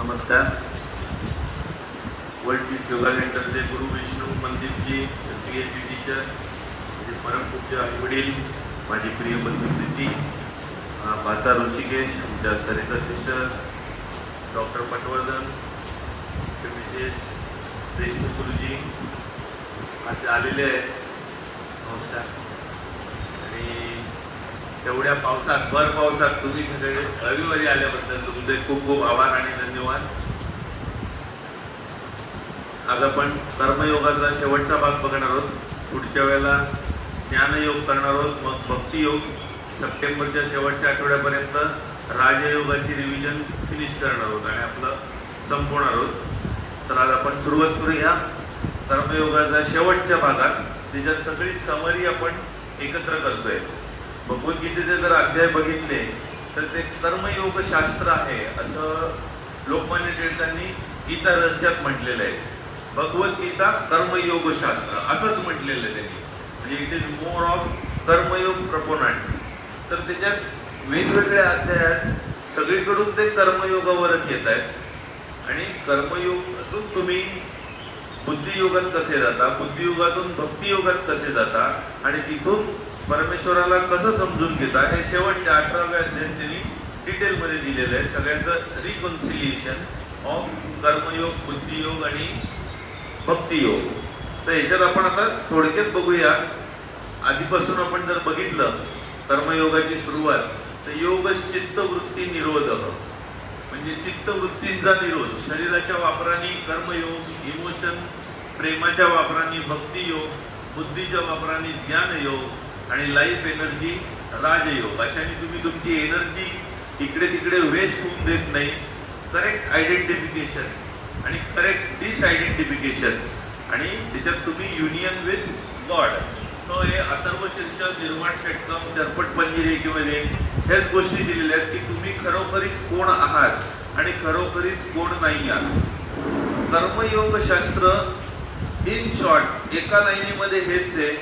नमस्कार. World peace yoga सेंटरचे गुरु Vishnu मंदिरजी, PhD teacher, माझे परमपूज्य आई वडील, माझी प्रिय बंधू प्रीती, भाता ऋषिकेश, आमच्या Sarita sister, doctor Patwardhan, Mrs Deshmukh गुरुजी आज आलेले आहेत. नमस्कार. आणि तेवढ्या पावसात, भर पावसात तुम्ही सगळे रविवारी आल्याबद्दल तुमचे खूप खूप आभार आणि धन्यवाद. आज आपण कर्मयोगाचा शेवटचा भाग बघणार आहोत. पुढच्या वेळेला ज्ञानयोग करणार आहोत, मग भक्तियोग. सप्टेंबरच्या शेवटच्या आठवड्यापर्यंत राजयोगाची रिव्हिजन फिनिश करणार आहोत आणि आपलं संपवणार आहोत. तर आज आपण सुरुवात करूया कर्मयोगाचा शेवटच्या भागात. त्याच्यात सगळी समरी आपण एकत्र करतोय. भगवद्गीतेचे जर अध्याय बघितले तर ते कर्मयोग शास्त्र आहे असं लोकमान्य टिळकांनी गीता रहस्यात म्हटलेलं आहे. भगवद्गीता कर्मयोग शास्त्र असंच म्हटलेलं आहे त्यांनी. म्हणजे इट इज मोर ऑफ कर्मयोग प्रपोनंट. तर त्याच्यात वेगवेगळ्या अध्यायात सगळीकडून ते कर्मयोगावरच येत आहेत. आणि कर्मयोगातून तुम्ही बुद्धियोगात कसे जाता, बुद्धियोगातून भक्तियोगात कसे जाता आणि तिथून परमेश्वराला कसं समजून घेता, हे शेवटच्या 18व्या अध्यायात त्यांनी डिटेलमध्ये दिलेलं आहे. सगळ्यांचं रिकन्सिलिएशन ऑफ कर्मयोग, बुद्धियोग आणि भक्तियोग. तर याच्यात आपण आता थोडक्यात बघूया. आधीपासून आपण जर बघितलं कर्मयोगाची सुरुवात, तर योग चित्तवृत्ती निरोध, म्हणजे चित्तवृत्तींचा निरोध. शरीराच्या वापराने कर्मयोग, इमोशन प्रेमाच्या वापराने भक्तियोग, बुद्धीच्या वापराने ज्ञानयोग आणि लाईफ एनर्जी राजयोग. अशाने तुम्ही तुमची एनर्जी इकडे तिकडे वेस्ट होऊन देत नाही. करेक्ट आयडेंटिफिकेशन आणि करेक्ट डिसआयडेंटिफिकेशन आणि त्याच्यात तुम्ही युनियन विथ गॉड. तो हे अथर्वशीर्ष, निर्वाण षटकम, चरपट पंजिरेकीमध्ये ह्याच गोष्टी दिलेल्या आहेत की तुम्ही खरोखरीच कोण आहात आणि खरोखरीच कोण नाही आहात. कर्मयोग शास्त्र इन शॉर्ट एका लाईनीमध्ये हेच आहे,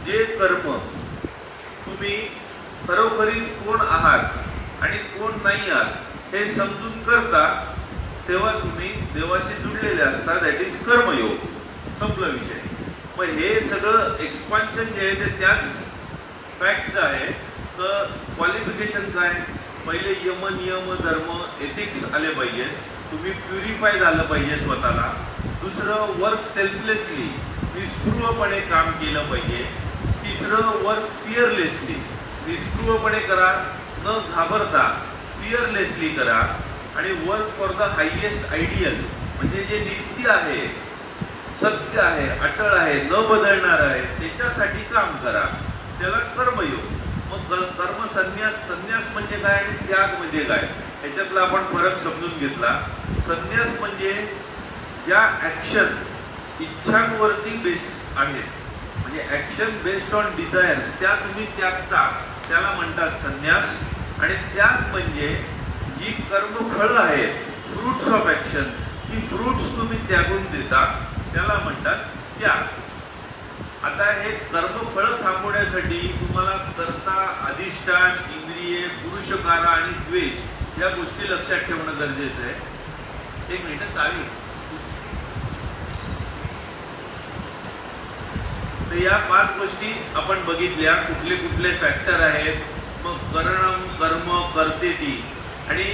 जे कर्म तुम्ही खरोखरीच कोण आहात आणि कोण नाही आहात हे समजून करता तेव्हा तुम्ही देवाशी जुडलेले असता. दॅट इज कर्मयोग. संपला विषय. मग हे सगळं एक्सपान्शन जे आहे ते त्याच फॅक्ट्स आहे. तर क्वालिफिकेशन काय? पहिले यम, नियम, धर्म, एथिक्स आले पाहिजे. तुम्ही प्युरिफाय झालं पाहिजे स्वतःला. दुसरं, वर्क सेल्फलेसली, निस्पृहपणे काम केलं पाहिजे. तिसरं, वर्क फिअरलेसली, निस्पृहपणे करा, न घाबरता फिअरलेसली करा. आणि work for the highest ideal, म्हणजे जे नित्य आहे, सत्य आहे, अटळ आहे, न बदलणार आहे, त्याच्यासाठी काम करा. त्याला कर्मयोग. मग कर्म संन्यास, संन्यास म्हणजे काय आणि त्याग म्हणजे काय, ह्याच्यातला आपण फरक समजून घेतला. संन्यास म्हणजे ज्या ऍक्शन इच्छांवरती बेस आहेत, म्हणजे ऍक्शन बेस्ड ऑन डिझायर्स, त्या तुम्ही त्यागता, त्याला म्हणतात संन्यास. आणि त्याग म्हणजे जी कर्मफळ आहेत, fruits of action, he fruits तुम्ही त्यागून देता, त्याला म्हणतात त्याग. आता हे कर्मफळ थांबवण्यासाठी तुम्हाला कर्ता, अधिष्ठान, इंद्रिये, पुरुषकारा आणि द्वेष या गोष्टी लक्षात ठेवणं गरजेचं आहे. एक मिनिट चालेल. तर या 5 गोष्टी आपण बघितल्या, कुठले कुठले फॅक्टर आहेत. मग करणं, कर्म, कर्तेती आणि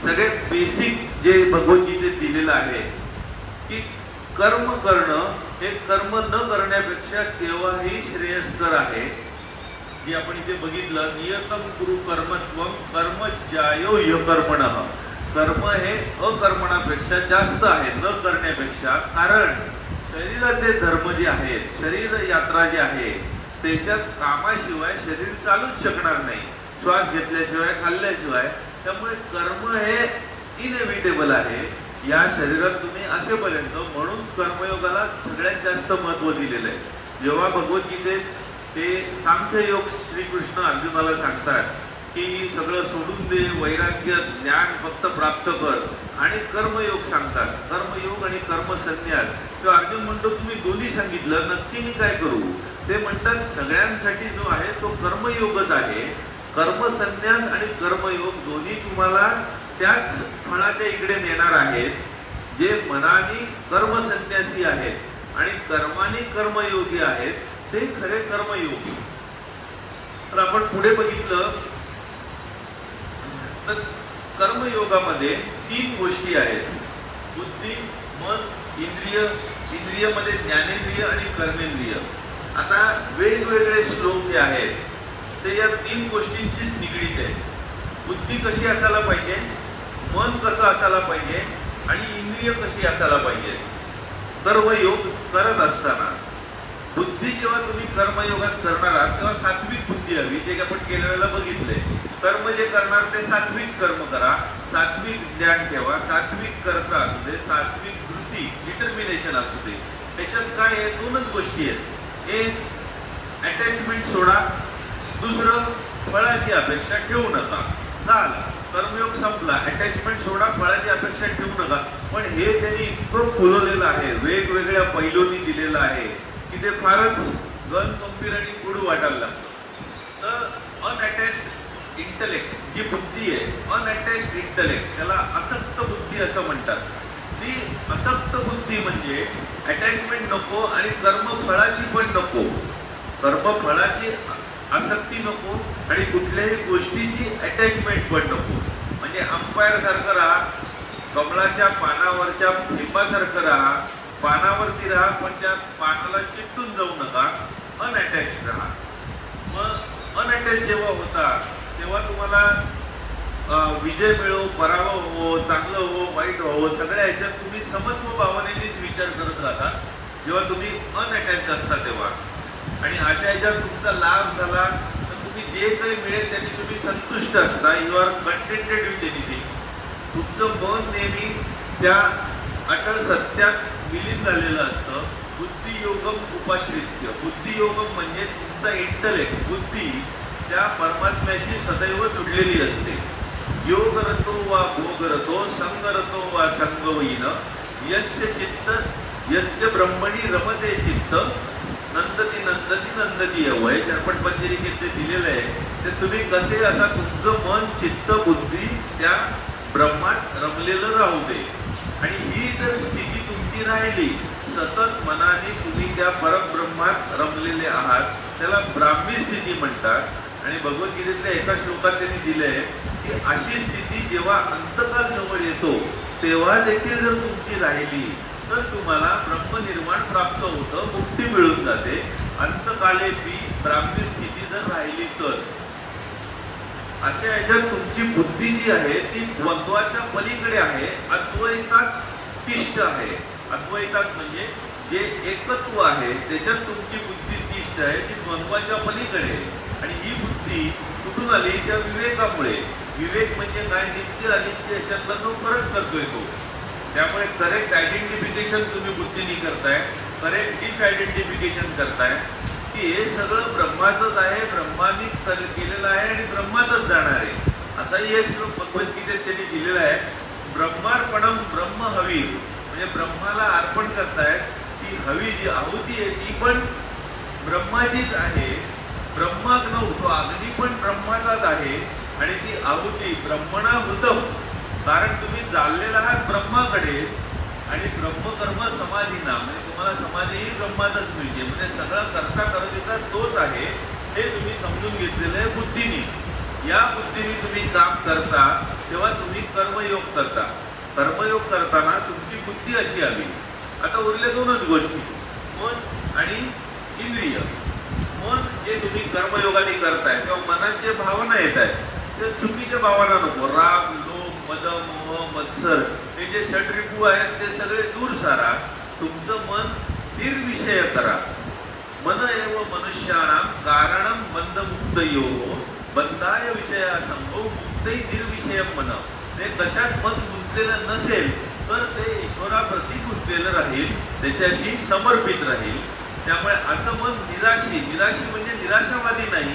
सगळ्यात बेसिक जे भगवद्गीतेत दिलेलं आहे की कर्म करणं हे कर्म न करण्यापेक्षा केव्हाही श्रेयस्कर आहे. जे आपण इथे बघितलं, नियतम कुरु कर्मत्वम कर्म ज्यायो ह्यकर्मणः. कर्म हे अकर्मणापेक्षा जास्त आहे, न करण्यापेक्षा. कारण शरीराचे धर्म जे आहेत, शरीर यात्रा जे आहे, त्याच्यात कामाशिवाय शरीर चालूच शकणार नाही, श्वास घेतल्याशिवाय, खाल्ल्याशिवाय. त्यामुळे कर्म हे इनएव्हिटेबल आहे या शरीरात तुम्ही असेपर्यंत. म्हणून कर्मयोगाला सगळ्यात जास्त महत्व दिलेलं आहे. जेव्हा भगवद्गीतेत ते सांख्ययोग श्रीकृष्ण अर्जुनाला सांगतात की सगळं सोडून दे, वैराग्य, ज्ञान फक्त प्राप्त कर, आणि कर्मयोग सांगतात, कर्मयोग आणि कर्मसन्यास. तेव्हा अर्जुन म्हणतो तुम्ही दोन्ही सांगितलं, नक्की मी काय करू? ते म्हणतात सगळ्यांसाठी जो आहे तो कर्मयोगच आहे. कर्मसन्यास आणि कर्मयोग दोन्ही तुम्हाला त्याच फळाच्या इकडे नेणार आहेत, जे मनाने कर्मसन्यासी आहेत आणि कर्माने कर्मयोगी आहेत, ते खरे कर्मयोगी. तर आपण पुढे बघितलं तर कर्मयोगामध्ये 3 गोष्टी आहेत: बुद्धी, मन, इंद्रिय. इंद्रियमध्ये ज्ञानेंद्रिय आणि कर्मेंद्रिय. आता वेगवेगळे श्लोक जे आहेत ते या 3 गोष्टींशीच निगडीत आहे. बुद्धी कशी असायला पाहिजे, मन कसं असायला पाहिजे आणि इंद्रिय कशी असायला पाहिजे. कर्मयोग करत असताना बुद्धी जेव्हा तुम्ही कर्मयोगात करणार आहात तेव्हा सात्विक बुद्धी हवी, जे आपण गेल्या वेळेला बघितलंय. कर्म जे करणार ते सात्विक कर्म करा, सात्विक ज्ञान ठेवा, सात्विक करता असू दे, सात्विक वृत्ती डिटर्मिनेशन असू दे. त्याच्यात काय आहे, 2च गोष्टी आहेत. एक, अटॅचमेंट सोडा. दुसरं, फळाची अपेक्षा ठेवू नका. झालं, कर्मयोग संपला. अटॅचमेंट सोडा, फळाची अपेक्षा ठेवू नका. पण हे त्यांनी इतकं फुलवलेलं आहे, वेगवेगळ्या पैलूंनी दिलेलं आहे की ते फारच गन गंभीर आणि गुढ वाटायला लागतं. तर अनअटॅच्ड इंटलेक्ट जी बुद्धी आहे, अनअटॅच्ड इंटलेक्ट, त्याला असक्त बुद्धी असं म्हणतात. ती असक्त बुद्धी म्हणजे अटॅचमेंट नको आणि कर्मफळाची पण नको. कर्मफळाची आसक्ती नको आणि कुठल्याही गोष्टीची अटॅचमेंट पण नको. म्हणजे अंपायर सारखं राहा, कमळाच्या पानावरच्या थेंबासारखं राहा. पानावरती राहा पण त्या पानाला चिकटून जाऊ नका. अनअटॅच राहा. मग अनअटॅच जेव्हा होता तेव्हा तुम्हाला विजय मिळो, पराभव हो, चांगलं हो, वाईट हो, सगळ्या ह्याच्यात तुम्ही समत्व भावनेनेच विचार करत राहता जेव्हा तुम्ही अनअटॅच असता तेव्हा. आणि अशा ह्याच्यात तुमचा लाभ झाला तर तुम्ही जे काही मिळेल त्यांनी तुम्ही संतुष्ट असता. You are contented with anything. तुमचं मन नेहमी त्या अटळ सत्यात विलीन झालेलं असतं. बुद्धियोगम उपाश्रित्य. बुद्धियोगम म्हणजे तुमचा इंटलेक्ट, बुद्धी त्या परमात्म्याशी सदैव जुडलेली असते. योगरतो वा भोगरतो, संगरतो वा संगवयीन, यस्य चित्त यस्य ब्रह्मणी रमते चित्त, नंदती नंदती नंदती अवय. चरपट पंजरिकेत ते दिलेलं आहे ते तुम्ही कसे असा तुमचं मन, चित्त, बुद्धी त्या ब्रह्मात रमलेलं राहू दे. आणि ही जर स्थिती तुमची राहिली, सतत मनाने तुम्ही त्या परब्रह्मात रमलेले आहात, त्याला ब्राह्मी स्थिती म्हणतात. आणि भगवद्गीतेतल्या एका श्लोकात त्यांनी दिलंय की अशी स्थिती जेव्हा अंतकाल जवळ येतो तेव्हा देखील जर तुमची राहिली तर तुम्हाला ब्रह्मनिर्वाण प्राप्त होतं, मुक्ती मिळून जाते. अंतकाले ती ब्राह्मी स्थिती जर राहिली तर. अशा ह्याच्यात तुमची बुद्धी जी आहे ती द्वंद्वाच्या पलीकडे आहे, अद्वैतात तिष्ठ आहे. अद्वैतात म्हणजे जे एकत्व आहे त्याच्यात तुमची बुद्धी तिष्ठ आहे, ती द्वंद्वाच्या पलीकडे. आणि ही बुद्धी कुठून आली, त्या विवेकामुळे. विवेक म्हणजे काय, नित्य अनित्य ह्याच्यातला जो फरक करतोय तो. त्यामुळे करेक्ट आयडेंटिफिकेशन तुम्ही बुद्धीने करताय, करेक्ट डिसआयडेंटिफिकेशन करताय की हे सगळं ब्रह्माचंच आहे, ब्रह्मानी केलेलं आहे आणि ब्रह्मातच जाणार आहे. असाही एक श्लोक भगवद्गीतेत त्यांनी दिलेला आहे. ब्रह्मार्पणम ब्रह्म हवी, म्हणजे ब्रह्माला अर्पण करतायत. ती हवी जी आहुती आहे ती पण ब्रह्माचीच आहे. ब्रह्माग्न होतो, अग्नी पण ब्रह्माचाच आहे. आणि ती आहुती ब्रह्मणाहुतम, कारण तुम्ही चाललेला आहात ब्रह्माकडे. आणि ब्रह्मकर्म समाधीना, म्हणजे तुम्हाला समाधीही ब्रह्माचाच मिळते. म्हणजे सगळं करता करता तोच आहे हे तुम्ही समजून घेतलेलं आहे बुद्धीने. या बुद्धीने तुम्ही काम करता तेव्हा तुम्ही कर्मयोग करता. कर्मयोग करताना तुमची बुद्धी अशी हवी. आता उरल्या 2च गोष्टी, मन आणि इंद्रिय. मन जे तुम्ही कर्मयोगाने करताय तेव्हा मनात जे भावना येत आहेत ते चुकीच्या भावना नको. राग, लोभ, मद, मोह, मत्सर हे जे षड्रिपू आहेत ते सगळे दूर सारा. तुमचं मन निर्विषय करा. मन एव मनुष्याणाम कारणम बंधमुक्तयोः बंधाय विषया संभव मुक्तै निर्विषयम मन. ते कशात मन गुंतलेलं नसेल तर ते ईश्वराप्रती गुंतलेलं राहील, त्याच्याशी समर्पित राहील. त्यामुळे असं मन निराशी, निराशी म्हणजे निराशावादी नाही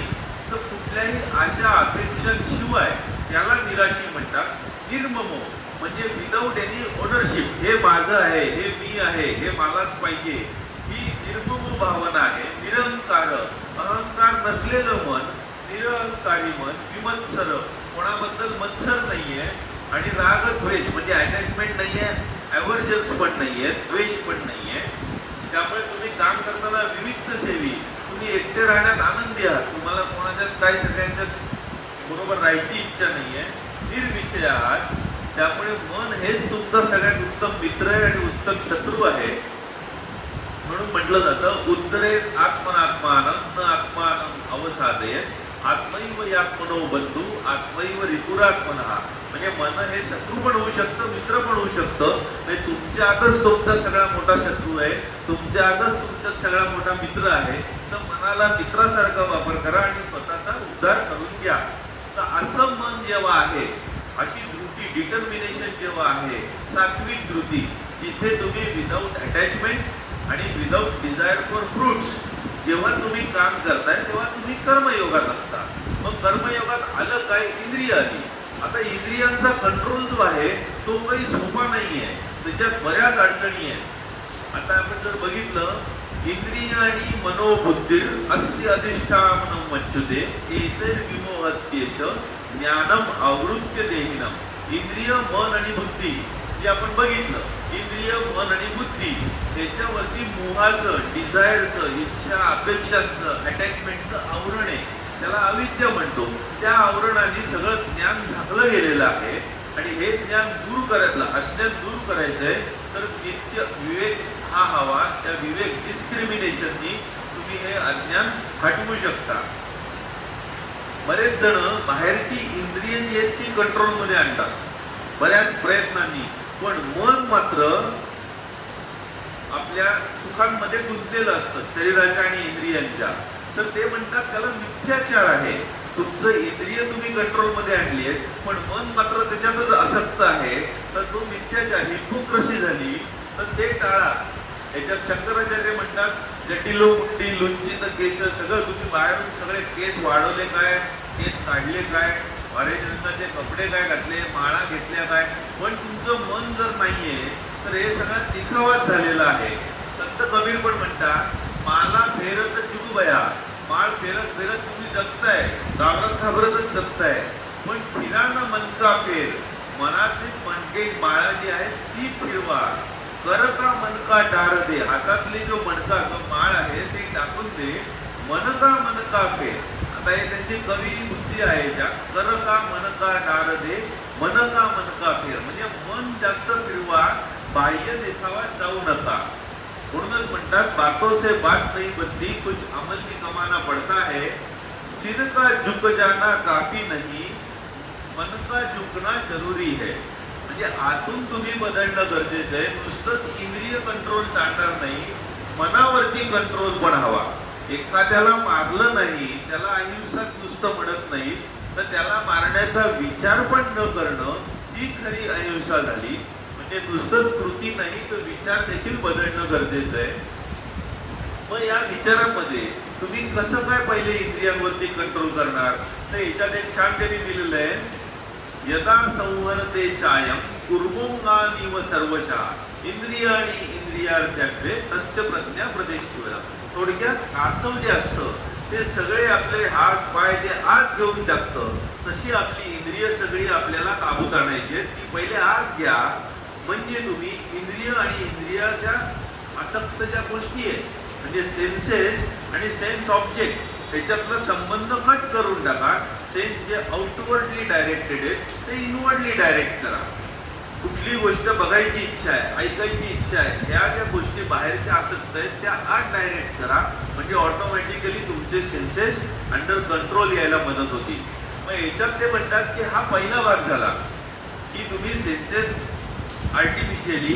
तर कुठल्याही आशा अपेक्षांशिवाय त्याला निराशी म्हणतात. निर्ममो म्हणजे विदाऊट एनी ओनरशिप, हे माझं आहे, हे मी आहे, हे मलाच पाहिजे, ही निर्मम भावना आहे. निरंकार, अहंकार नसलेलं मन, निरंकारी मन, विमत्सर, कोणाबद्दल मत्सर नाहीये, आणि राग द्वेष म्हणजे अटॅचमेंट नाहीये, ॲव्हर्जन्स पण नाहीये, द्वेष पण नाहीये. त्यामुळे तुम्ही काम करताना विविध सेवी, तुम्ही एकटे राहण्यात आनंदी आहात, तुम्हाला कोणाच्यात काय सगळ्यांच्यात बरोबर राहायची इच्छा नाहीये, निर्विषय आहात. त्यामुळे मन हेच तुमचा सगळ्यात उत्तम मित्र आहे आणि उत्तम शत्रू आहे. म्हणून म्हटलं जातं उत्तरे आत्मनात्मानं न आत्मानं अवसादयेत आत्मैव यात्मनो बंधू आत्मैव रिपुरात्मनः. म्हणजे मन हे शत्रू पण होऊ शकतं, मित्र पण होऊ शकतं. म्हणजे तुमच्या आतच तुमचा सगळा मोठा शत्रू आहे, तुमच्या आतच तुमचा सगळा मोठा मित्र आहे. तर मनाला मित्रासारखा वापर करा आणि स्वतःचा उद्धार करून घ्या. तर असं मन जेव्हा आहे, अशी वृत्ती डिटर्मिनेशन जेव्हा आहे, सात्विक वृत्ती, जिथे तुम्ही विदाऊट अटॅचमेंट आणि विदाऊट डिझायर फॉर फ्रुट्स जेव्हा तुम्ही काम करताय तेव्हा तुम्ही कर्मयोगात असता. मग कर्मयोगात आलं काय, इंद्रिय आली. आता इंद्रियांचा कंट्रोल जो आहे तो काही सोपा नाहीये, त्याच्यात बऱ्याच अडचणी आहेत. आता आपण जर बघितलं, इंद्रिय आणि मनोबुद्धीर अस्य अधिष्ठानं मच्युते एतैर विमोहत्येष ज्ञानम आवृत्य देहिनम. इंद्रिय, मन आणि बुद्धी जे आपण बघितलं, इंद्रिय, मन आणि बुद्धी त्याच्यावरती मोहाचं, डिझायरचं, इच्छा, अपेक्षांचं, अटॅचमेंटचं आवरण आहे, त्याला अविद्या म्हणतो. त्या आवरणाने सगळं ज्ञान झाकलं गेलेलं आहे. आणि हे ज्ञान दूर करायचं, अज्ञान दूर करायचंय, तर नित्य विवेक हा हवा. त्या विवेक डिस्क्रिमिनेशननी तुम्ही हे अज्ञान हटवू शकता. बरेच जण बाहेरची इंद्रिय जी आहेत ती कंट्रोलमध्ये आणतात बऱ्याच प्रयत्नांनी, पण मन मात्र आपल्या सुखांमध्ये गुंतलेलं असतं, शरीराच्या आणि इंद्रियांच्या. तर ते म्हणतात त्याला मिथ्याचार आहे. तुमचं इंद्रिय तुम्ही कंट्रोलमध्ये आणली आहेत, पण मन मात्र त्याच्यातच आसक्त आहे, तर तो मिथ्याचार, हिपोक्रसी झाली. तर ते टाळा. याच्यात शंकराचार्य म्हणतात, जटिलो मुंडी लुंचित केश, सगळं तुम्ही बाहेरून सगळे केस वाढवले काय, केस काढले काय, ऑरेंज रंगाचे कपडे काय घातले, माळा घेतल्या काय, पण तुमचं मन जर नाहीये तर हे सगळं दिखावाच झालेला आहे. संत कबीर पण म्हणतात, माला फेरत चिडूबया, माळ फेरत फेरत तुम्ही जगताय, घाबरत घाबरतच जगताय, पण फिरानं मनका फेर, मनाचे मनके माळा जी आहे ती फिरवा. कर का मनका डार दे, हातातली जो मणका, जो माळ आहे ते टाकून दे. मनका मनका फेर. आता हे त्यांची कवी बुद्धी आहे, ज्या कर का मनका डार दे, मनका मनका फेर. म्हणजे मन जास्त फिरवा, बाह्य देखावा जाऊ नका. म्हणूनच म्हणतात, बातों से बात नहीं बनती, कुछ अमल की कमाना पड़ता है. सिर का झुक जाना काफी नहीं, मन का झुकना जरूरी है. म्हणजे आतून तुम्ही बदलणं गरजेचं आहे. नुसतंच इंद्रिय कंट्रोल चालणार नाही, मनावरती कंट्रोल पण हवा. एखाद्याला मारलं नाही, त्याला अहिंसक नुसतं म्हणत नाही, तर त्याला मारण्याचा विचार पण न करणं ही खरी अहिंसा झाली. म्हणजे नुसतंच कृती नाही तर विचार देखील बदलणं गरजेचं आहे. मग या विचारामध्ये तुम्ही कसं काय पहिले इंद्रियांवरती कंट्रोल करणार, तर याच्यात एक छान त्यांनी दिलेलं आहे, यदा संहरते चायम कुर्मोंगानिव सर्वशः इंद्रियाणी इंद्रियार्थ्यात्वे तस्य प्रज्ञा प्रदेशूला. थोडक्यात कासव जे असतं ते सगळे आपले हात पाय जे आत घेऊन टाकतं, तशी आपली इंद्रिय सगळी आपल्याला काबूत आणायची. ती पहिले आत घ्या, म्हणजे तुम्ही इंद्रिय आणि इंद्रियाच्या आसक्त ज्या गोष्टी आहेत, म्हणजे सेन्सेस आणि सेन्स ऑब्जेक्ट, त्याच्यातला संबंध कट करून टाका. सेन्स जे आउटवर्डली डायरेक्टेड आहेत ते इनवर्डली डायरेक्ट करा. कुठली गोष्ट बघायची इच्छा आहे, ऐकायची इच्छा आहे, ह्या ज्या गोष्टी बाहेरच्या आसक्त आहेत त्या आत डायरेक्ट करा. म्हणजे ऑटोमॅटिकली तुमचे सेन्सेस अंडर कंट्रोल यायला मदत होती. मग याच्यात ते म्हणतात की हा पहिला भाग झाला की तुम्ही सेन्सेस आर्टिफिशियली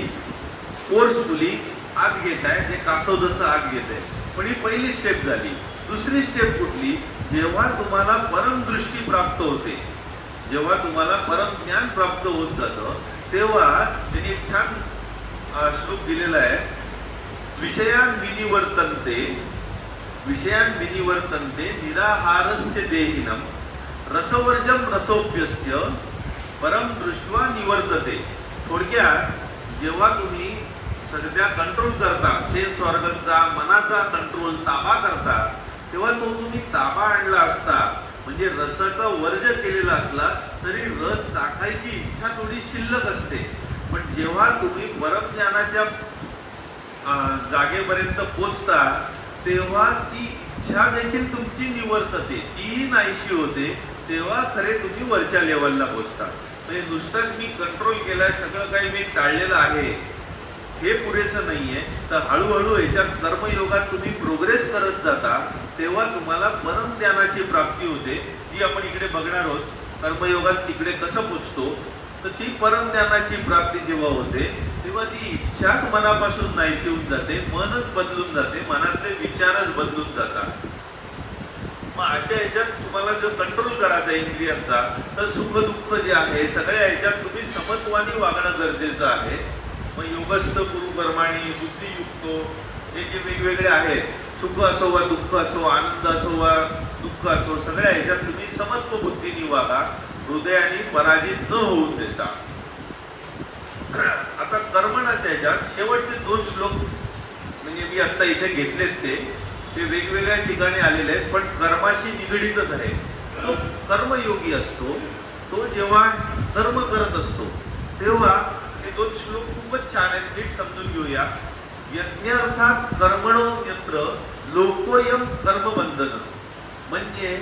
फोर्सफुली आत घेताय, जे कासव जसं आत घेत आहे. पण ही पहिली स्टेप झाली. दुसरी स्टेप कुठली, जेव्हा तुम्हाला परमदृष्टी प्राप्त होते, जेव्हा तुम्हाला परम ज्ञान प्राप्त होत जातं, तेव्हा त्यांनी एक छान श्लोक दिलेला आहे, विषयान विनिवर्तन्ते विषयान विनिवर्तन्ते निराहारस्य देहिनम रसवर्जम रसोप्यस्य परम दृष्ट्वा निवर्तते. थोडक्यात जेव्हा तुम्ही सध्या कंट्रोल करता, सेन्स ऑर्गनचा, मनाचा कंट्रोल, ताबा करता, तेव्हा तो तुम्ही ताबा आणला असता म्हणजे रसाचा वर्ज केलेला असला तरी रस चाखायची इच्छा थोडी शिल्लक असते. पण जेव्हा तुम्ही परमज्ञानाच्या जागेपर्यंत पोचता तेव्हा ती इच्छा देखील तुमची निवर्तते, तीही नाहीशी होते. तेव्हा खरे तुम्ही वरच्या लेवलला पोचता. म्हणजे नुसतंच मी कंट्रोल केलाय, सगळं काही मी टाळलेलं आहे हे पुरेसं नाहीये. तर हळूहळू याच्यात कर्मयोगात तुम्ही प्रोग्रेस करत जाता तेव्हा तुम्हाला परमज्ञानाची प्राप्ती होते, जी आपण इकडे बघणार आहोत. कर्मयोगात तिकडे कसं पोचतो, तर ती परमज्ञानाची प्राप्ती जेव्हा होते तेव्हा ती इच्छाच मनापासून नाहीशी होऊन जाते, मनच बदलून जाते, मनातले विचारच बदलून जातात. मग अशा ह्याच्यात तुम्हाला जो कंट्रोल करायचा इंद्रियांचा, तर सुख दुःख जे आहे सगळ्या ह्याच्यात तुम्ही समत्वानी वागणं गरजेचं आहे. मग योगस्थ गुरु कर्माणी बुद्धियुक्तो हे जे वेगवेगळे आहेत, सुख असो वा दुःख असो, आनंद असो वा दुःख असो, सगळ्या ह्याच्यात तुम्ही समत्व बुद्धीने वागा, हृदयाने पराजित न होऊन देता. आता कर्मणाच्या ह्याच्यात शेवटचे 2 श्लोक म्हणजे मी आता इथे घेतलेत ते वेगवेगळ्या ठिकाणी आलेले आहेत, पण कर्माशी निगडीतच आहे. तो कर्मयोगी असतो, तो जेव्हा कर्म करत असतो तेव्हा हे 2 श्लोक खूपच छान आहेत, नीट समजून घेऊया. यज्ञार्थात कर्मणो यत्र लोकोयम कर्मबंधन, म्हणजे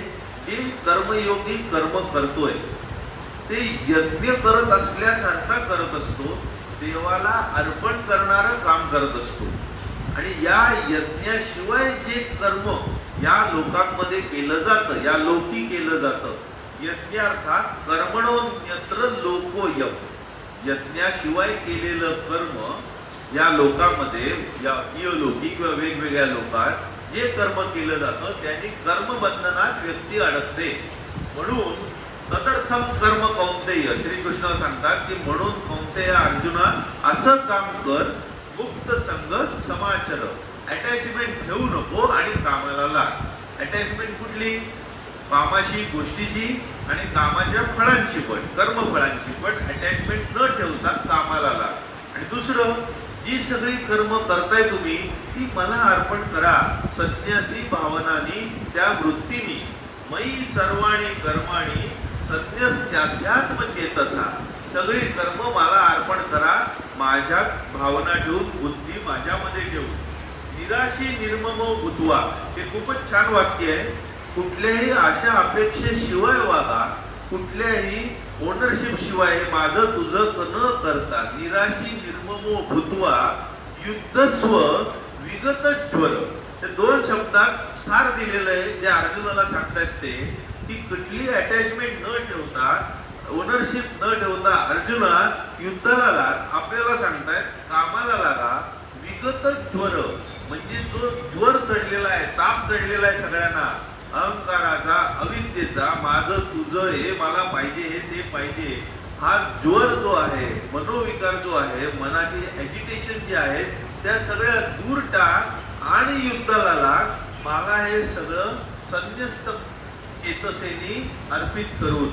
जे कर्मयोगी कर्म करतोय ते यज्ञ करत असल्यासारखा करत असतो, देवाला अर्पण करणारं काम करत असतो. आणि या यज्ञाशिवाय जे कर्म या लोकांमध्ये केलं जातं, या लोकी केलं जातं, यज्ञार्थात कर्मणोन्यत्र लोकोयम, यज्ञाशिवाय केलेलं कर्म या लोकांमध्ये, या इहलोकी किंवा वेगवेगळ्या लोकात जे कर्म केलं जातं त्यांनी कर्मबंधनात व्यक्ती अडकते. म्हणून तदर्थम कर्म कौंतेय, श्रीकृष्ण सांगतात की म्हणून कौंतेय अर्जुना असं काम कर, मुक्त संग समाचर, अटॅचमेंट ठेवू नको आणि कामाला लाग. अटॅचमेंट कुठली? कामाशी, गोष्टीशी आणि कामाच्या फळांची पण, कर्मफळांची पण अटॅचमेंट न ठेवता कामाला लाग. आणि दुसरं, जी सगळी कर्म करताय तुम्ही ती मला अर्पण करा, सज्ञसी भावनानी त्या वृत्तीनी, मयी सर्वाणी कर्माणी सज्ञस्याध्यात्म चेतसा, सगळी कर्म मला अर्पण करा, माझ्यात भावना ठेवून, बुद्धी माझ्यामध्ये ठेवून. निराशी निर्ममो भूत्वा, हे खूपच छान वाक्य आहे. कुठल्याही आशा अपेक्षेशिवाय वागा, कुठल्याही ओनरशिप शिवाय माझं तुझं न करता, निराशी निर्ममो भूत्वा युद्धस्व विगत ज्वर. ते 2 शब्दात सार दिलेलं आहे जे अर्जुनाला सांगतायत ते, की कुठली अटॅचमेंट न ठेवता, ओनरशिप न ठेवता अर्जुना युद्धाला लाग. आपल्याला सांगतायत कामाला लागा. विगत ज्वर म्हणजे जो ज्वर चढलेला आहे, ताप चढलेला आहे सगळ्यांना, अहंकाराचा, अविद्येचा, माझं तुझं, हे मला पाहिजे, हे ते पाहिजे, हा ज्वर जो आहे, मनोविकार जो आहे, मनाची ॲजिटेशन जे आहे, त्या सगळ्या दूर टाक आणि युद्धाला लाग. मला हे सगळं संन्यस्त चेतसेनी अर्पित करून.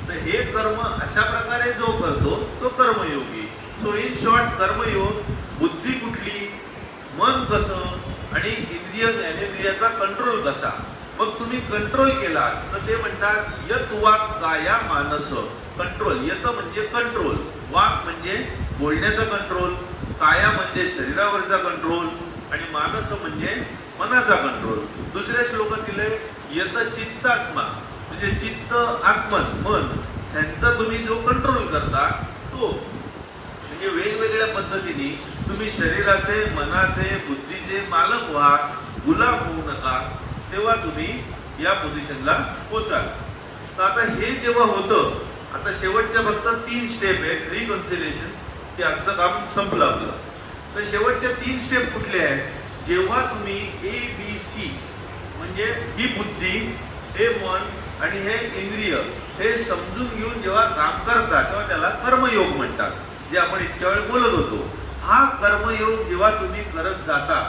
तर हे कर्म अशा प्रकारे जो करतो तो कर्मयोगी. सो इन शॉर्ट, कर्मयोग, बुद्धी कुठली, मन कसं आणि इंद्रिय ज्ञानेंद्रियाचा कंट्रोल कसा. मग तुम्ही कंट्रोल केला तर ते म्हणतात यत वाक काया मानस. कंट्रोल, यत म्हणजे कंट्रोल, वाक म्हणजे बोलण्याचा कंट्रोल, काया म्हणजे शरीरावरचा कंट्रोल आणि मानस म्हणजे मनाचा कंट्रोल. दुसऱ्या श्लोकातील यत चित्तात्मा म्हणजे चित्त, आत्मन, मन, त्यांचा तुम्ही जो कंट्रोल करता तो. म्हणजे वेगवेगळ्या पद्धतीने तुम्ही शरीराचे, मनाचे, बुद्धीचे मालक व्हा, गुलाम होऊ नका, तेव्हा तुम्ही या पोझिशनला पोचाल. तर आता हे जेव्हा होतं, आता शेवटच्या फक्त 3 स्टेप आहेत. रिकन्सिलेशन, ते आजचं काम संपलं आपलं. तर शेवटच्या 3 स्टेप कुठले आहेत? जेव्हा तुम्ही ABC म्हणजे ही बुद्धी, हे मन आणि हे इंद्रिय हे समजून घेऊन जेव्हा काम करता तेव्हा त्याला कर्मयोग म्हणतात, जे आपण इतक्या वेळ बोलत होतो. हा कर्मयोग जेव्हा तुम्ही करत जाता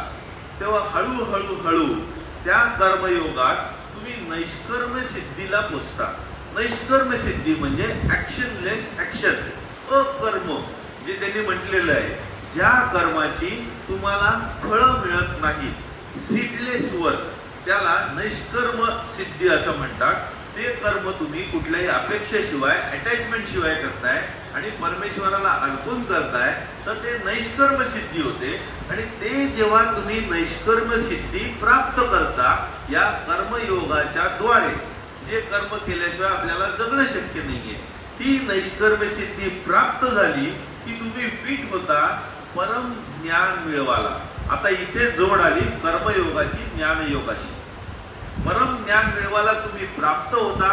तेव्हा हळूहळू हळू त्या कर्मयोगात तुम्ही नैष्कर्म सिद्धीला पोचता. नैष्कर्म सिद्धी म्हणजे ऍक्शनलेस ऍक्शन, अकर्म, जे त्यांनी म्हटलेलं आहे, ज्या कर्माची तुम्हाला फळं मिळत नाही, सीडलेस वर्क, त्याला नैष्कर्म सिद्धी असं म्हणतात. ते कर्म तुम्ही कुठल्याही अपेक्षेशिवाय अटॅचमेंट शिवाय करताय आणि परमेश्वराला अर्पण करताय तर ते नैष्कर्म सिद्धी होते. आणि ते जेव्हा तुम्ही नैष्कर्म सिद्धी प्राप्त करता या कर्मयोगाच्या द्वारे, जे कर्म केल्याशिवाय आपल्याला जगणं शक्य नाहीये, ती नैष्कर्म सिद्धी प्राप्त झाली की तुम्ही फिट होता परम ज्ञान मिळवाला. आता इथे जोड आली कर्मयोगाची ज्ञानयोगाची. परम ज्ञान मिळवायला तुम्ही प्राप्त होता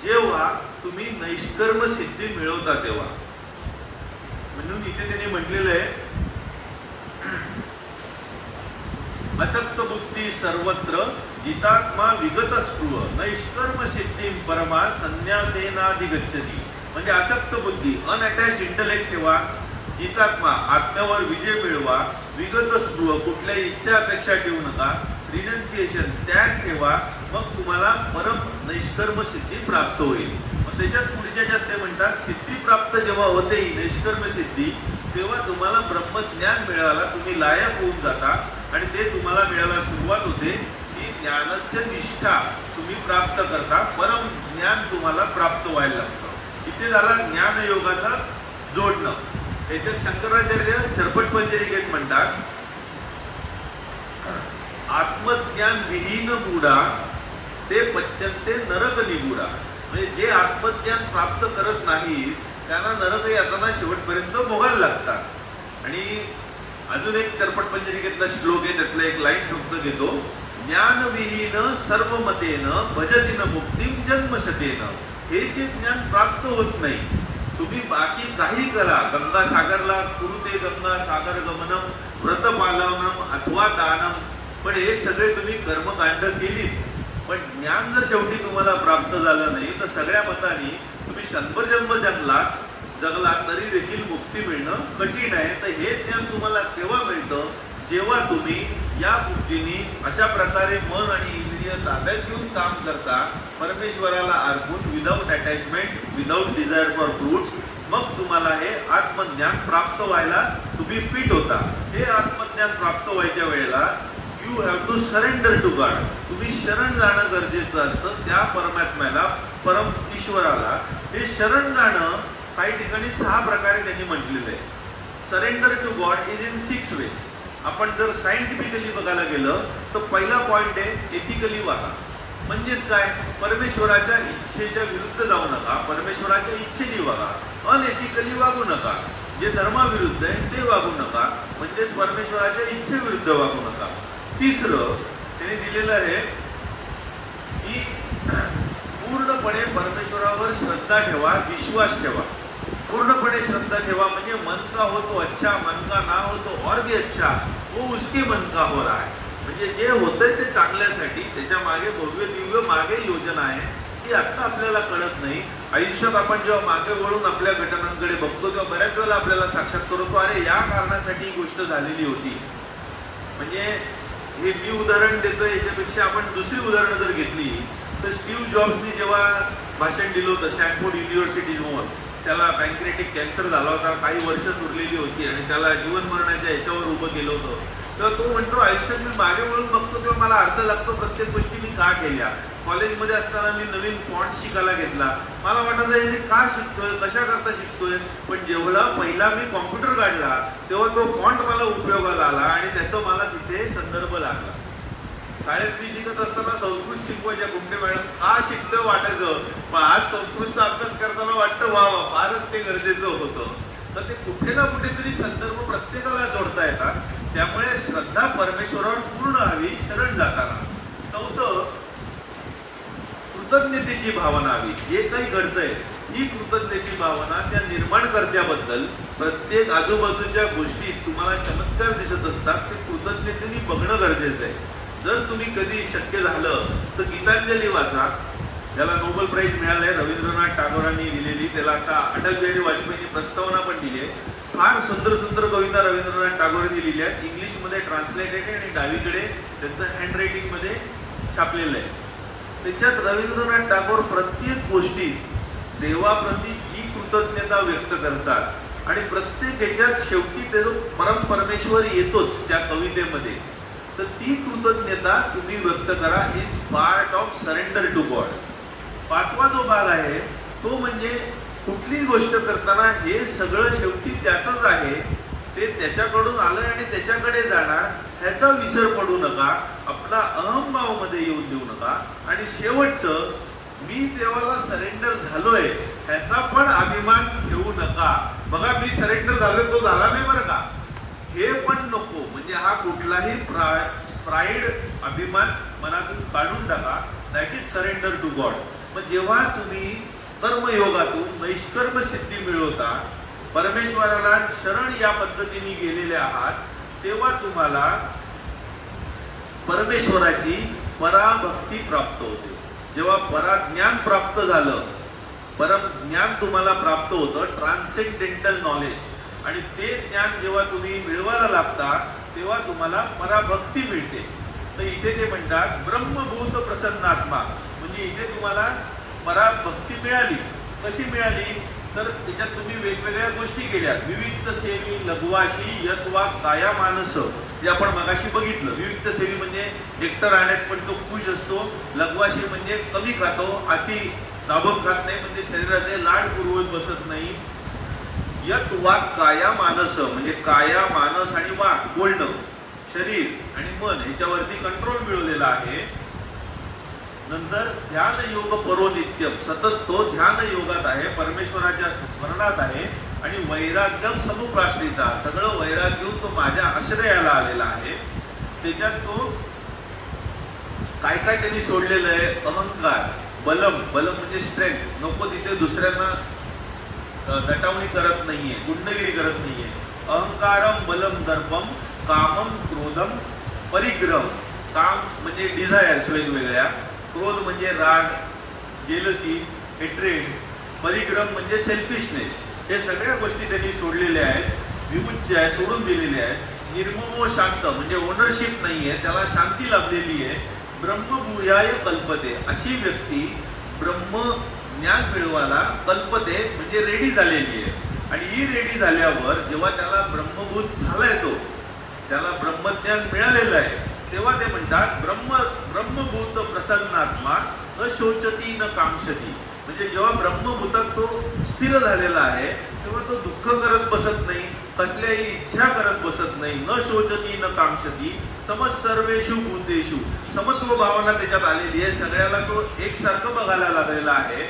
जेव्हा तुम्ही नैष्कर्म सिद्धी मिळवता तेव्हा. म्हणून इथे त्यांनी म्हटलेलं आहे, असक्त बुद्धी सर्वत्र जितात्मा विगत स्पृह नैष्कर्म सिद्धी परमा संन्यासेनाधिगच्छति. म्हणजे असक्त बुद्धी अनअटॅच इंटलेक्ट ठेवा, जितात्मा आत्म्यावर विजय मिळवा, विगत स्पृह कुठल्याही इच्छा अपेक्षा ठेवू नका, रिनन्सिएशन त्याग ठेवा, मग तुम्हाला परम नैष्कर्म सिद्धी प्राप्त होईल. मग त्याच्यात पुढच्या ते म्हणतात सिद्धी प्राप्त जेव्हा होते ही नैष्कर्म सिद्धी, तेव्हा तुम्हाला ब्रह्मज्ञान मिळायला तुम्ही लायक होऊन जाता आणि ते तुम्हाला मिळायला सुरुवात होते. ही ज्ञानाची निष्ठा तुम्ही प्राप्त करता, परम ज्ञान तुम्हाला प्राप्त व्हायला लागतं. इथे झाला ज्ञानयोगाचा जोडणं. त्याच्यात शंकराचार्य चरपटपंजरिकेत म्हणतात, आत्मज्ञान विहीन बुडा ते पच्यंते नरक निगुडा. म्हणजे जे आत्मज्ञान प्राप्त करत नाही त्यांना नरक यातना शेवटपर्यंत भोगायला लागतात. आणि अजून एक चरपटपंजरिकेतला श्लोक आहे, त्यातला एक लाईन शब्द घेतो, ज्ञान विहीन सर्व मतेन भजतीन मुक्तीम जन्मशतेन. हे जे ज्ञान प्राप्त होत नाही, तुम्ही बाकी काही करा, गंगा सागरला कुरुते गंगा सागर गमनम व्रत पालनम अथवा दानम, पण हे सगळे तुम्ही कर्मकांड केलीत, पण ज्ञान जर शेवटी तुम्हाला प्राप्त झालं नाही तर सगळ्या मतांनी तुम्ही 100 जन्म जगला तरी देखील मुक्ती मिळणं कठीण आहे. तर हे ज्ञान तुम्हाला तेव्हा मिळतं जेव्हा तुम्ही या बुद्धीने अशा प्रकारे मन आणि इंद्रिय ताब्यात घेऊन काम करता, परमेश्वराला अर्पण, without attachment, without desire for fruits, मग तुम्हाला हे आत्मज्ञान प्राप्त व्हायला तुम्ही फिट होता. हे आत्मज्ञान प्राप्त व्हायच्या वेळेला you have to surrender to God. तुम्ही शरण जाणं गरजेचं असतं त्या परमात्म्याला, परम ईश्वराला. हे शरण जाणं काही ठिकाणी 6 प्रकारे त्यांनी म्हटलेलं आहे. Surrender to God is in 6 ways. आपण जर सायंटिफिकली बघायला गेलं तर पहिला पॉइंट आहे एथिकली वागा. म्हणजेच काय, परमेश्वराच्या इच्छेच्या विरुद्ध जाऊ नका, परमेश्वराच्या इच्छेने वागा, अनएथिकली वागू नका, जे धर्माविरुद्ध आहे ते वागू नका, म्हणजेच परमेश्वराच्या इच्छेविरुद्ध वागू नका. तिसरं त्याने दिलेलं आहे की पूर्णपणे परमेश्वरावर श्रद्धा ठेवा, विश्वास ठेवा. पूर्णपणे श्रद्धा ठेवा म्हणजे मन का हो तो अच्छा, मन का ना हो तो और भी अच्छा, वो उसके मन का हो रहा है. म्हणजे जे होतंय ते चांगल्यासाठी, त्याच्या मागे भव्य दिव्य मागे योजना आहे ती आत्ता आपल्याला कळत नाही. आयुष्यात आपण जेव्हा मागे वळून आपल्या घटनांकडे बघतो तेव्हा बऱ्याच वेळेला आपल्याला साक्षात करतो, अरे या कारणासाठी ही गोष्ट झालेली होती. म्हणजे हे मी उदाहरण देतो, याच्यापेक्षा आपण दुसरी उदाहरणं जर घेतली तर स्टीव्ह जॉब्सनी जेव्हा भाषण दिलं होतं स्टॅनफोर्ड युनिव्हर्सिटीमधून, त्याला पॅन्क्रियाटिक कॅन्सर झाला होता, काही वर्ष उरलेली होती आणि त्याला जीवन मरणाच्या ह्याच्यावर उभं केलं होतं. तेव्हा तो म्हणतो, आयुष्यात मी मागे वळून बघतो तेव्हा मला अर्थ लागतो प्रत्येक गोष्टी मी का केल्या. कॉलेजमध्ये असताना मी नवीन फॉन्ट शिकायला घेतला, मला वाटत आहे मी का शिकतोय, कशा करता शिकतोय, पण जेवढा पहिला मी कॉम्प्युटर काढला तेव्हा तो फॉन्ट मला उपयोगाला आला आणि त्याचा मला तिथे संदर्भ लागला. शाळेत मी शिकत असताना संस्कृत शिकवायच्या गुंडे मॅडम, का शिकतोय वाटायचं, पण आज संस्कृतचा अभ्यास करताना वाटतं वा फारच ते गरजेचं होतं. तर ते कुठे ना कुठेतरी संदर्भ प्रत्येकाला जोडता येतात. त्यामुळे श्रद्धा परमेश्वरावर पूर्ण हवी शरण जाताना. चौथं, कृतज्ञतेची भावना हवी. जे काही घडतंय ही कृतज्ञतेची भावना त्या निर्माणकर्त्याबद्दल, प्रत्येक आजूबाजूच्या गोष्टीत तुम्हाला चमत्कार दिसत असतात ते कृतज्ञतेने बघणं गरजेचं आहे. जर तुम्ही कधी शक्य झालं तर गीतांजली वाचा, ज्याला नोबेल प्राइज मिळालंय, रवींद्रनाथ टागोरांनी दिलेली. त्याला आता अटल बिहारी वाजपेयींनी प्रस्तावना पण दिली आहे. फार सुंदर सुंदर कविता रवींद्रनाथ टागोरांनी लिहिल्या आहेत. इंग्लिशमध्ये ट्रान्सलेटेड आहे आणि डावीकडे त्यांचं हँडरायटिंगमध्ये छापलेलं आहे. त्याच्यात रवींद्रनाथ टागोर प्रत्येक गोष्टीत देवाप्रती जी कृतज्ञता व्यक्त करतात आणि प्रत्येक ह्याच्यात शेवटी ते परमेश्वर येतोच त्या कवितेमध्ये. तर ती कृतज्ञता तुम्ही व्यक्त करा, is part of surrender to God. पाचवा जो भाग आहे तो म्हणजे कुठलीही गोष्ट करताना हे सगळं शेवटी त्याचंच आहे, ते त्याच्याकडून आलंय आणि त्याच्याकडे जाणार, ह्याचा विसर पडू नका, आपला अहंभाव मध्ये येऊन देऊ नका. आणि शेवटचं, मी देवाला सरेंडर झालोय ह्याचा पण अभिमान ठेवू नका. बघा, मी सरेंडर झालोय तो झाला नाही बरं का, हे पण नको. म्हणजे हा कुठलाही प्राईड अभिमान मनातून काढून टाका. That is surrender to God. मग जेव्हा तुम्ही कर्मयोगातून नैष्कर्म सिद्धी मिळवता, परमेश्वराला शरण या पद्धतीने गेलेले आहात, तेव्हा तुम्हाला परमेश्वराची पराभक्ती प्राप्त होते. जेव्हा पराज्ञान प्राप्त झालं, परम ज्ञान तुम्हाला प्राप्त होतं, ट्रान्सेंडेंटल नॉलेज, आणि ते ज्ञान जेव्हा तुम्ही मिळवायला लागता तेव्हा तुम्हाला पराभक्ती मिळते. तर इथे ते म्हणतात ब्रह्मभूत प्रसन्नात्मा. म्हणजे इथे तुम्हाला पराभक्ती मिळाली. कशी मिळाली? तर त्याच्यात तुम्ही वेगवेगळ्या गोष्टी केल्या. विविध सेवी लघवाशी यत्वा काया मानस, जे आपण मगाशी बघितलं. विविध सेवी म्हणजे एकटं राहण्यात पण तो खुश असतो. लघवाशी म्हणजे कमी खातो, अति दाबून खात नाही, म्हणजे शरीराचे लाड पुरवत बसत नाही. यत वाक काया मानस म्हणजे काया मानस आणि वाक बोलणं, शरीर आणि मन ह्याच्यावरती कंट्रोल मिळवलेला आहे. नंतर ध्यान योग परोनित्यम, सतत तो ध्यान योगात आहे, परमेश्वराच्या स्मरणात आहे. आणि वैराग्यम समुपाश्रिता, सगळं वैराग्य तो माझ्या आश्रयाला आलेला आहे. त्याच्यात तो काय काय त्यांनी सोडलेलं आहे? अहंकार, बलम, बलम म्हणजे स्ट्रेंथ, नको तिथे दुसऱ्यांना दटावणी करत नाहीये, गुंडगिरी करत नाहीये. अहंकारम बलम दर्पम कामम क्रोधम परिग्रह. काम म्हणजे डिझायर्स वेगवेगळ्या, क्रोध म्हणजे राग, जेलसी, हेट्रेड, परिग्रह म्हणजे सेल्फिशनेस. हे सगळ्या गोष्टी त्यांनी सोडलेल्या आहेत, विमुच्य आहे, सोडून दिलेल्या आहेत. निर्ममो शांत म्हणजे ओनरशिप नाहीये, त्याला शांती लाभलेली आहे. ब्रह्मभूयाय कल्पते, अशी व्यक्ती ब्रह्म ज्ञान मिळवायला कल्पते म्हणजे रेडी झालेली आहे. आणि ही रेडी झाल्यावर जेव्हा त्याला ब्रह्मभूत झालाय, तो त्याला ब्रह्मज्ञान मिळालेलं आहे, तेव्हा ते म्हणतात ब्रह्मभूत प्रसन्नात्मा न शोचती न कांक्षती. म्हणजे जेव्हा ब्रह्मभूतात तो स्थिर झालेला आहे तेव्हा तो दुःख करत बसत नाही, कसल्याही इच्छा करत बसत नाही. न शोचती न कांक्षती समसर्वेषु भूतेषु, समत्व भावना त्याच्यात आलेली आहे, सगळ्याला तो एकसारखं बघायला लागलेला आहे.